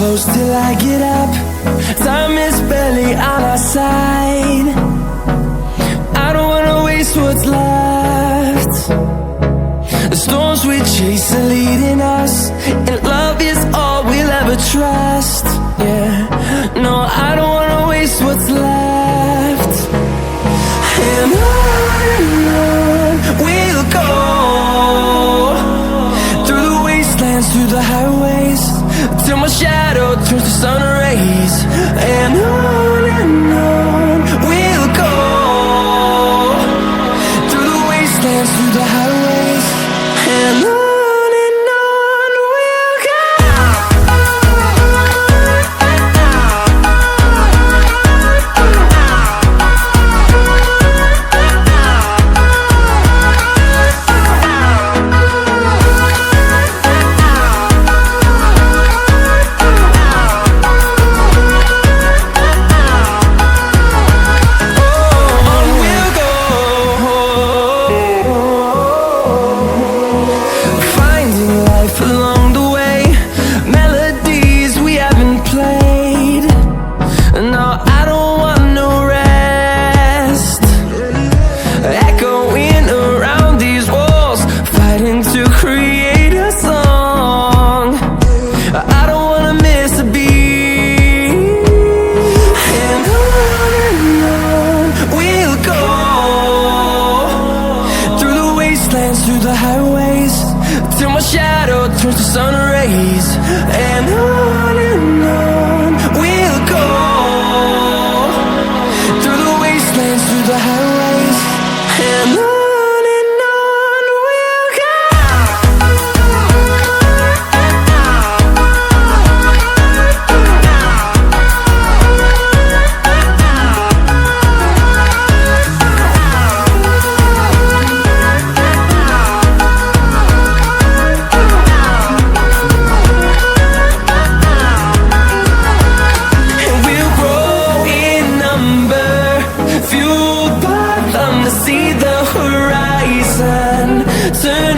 close till I get up. Time is barely on our side. I don't wanna waste what's left. The storms we chase are leading us, and love is all we'll ever trust. Yeah, no, I don't wanna waste what's left. And on we'll go, through the wastelands, through the highways, till my shadow turns to sun rays. And on we'll go, through the wastelands, through the highways, and on we'll go. Along the way, melodies we haven't played. No, I don't want no rest. Echoing around these walls, fighting to create a song. I don't wanna miss a beat. And on we'll go, through the wastelands, through the highways, till my shadow turns to sun rays. And on we'll go, through the wastelands, through the highways, and on we'll go. See the horizon turn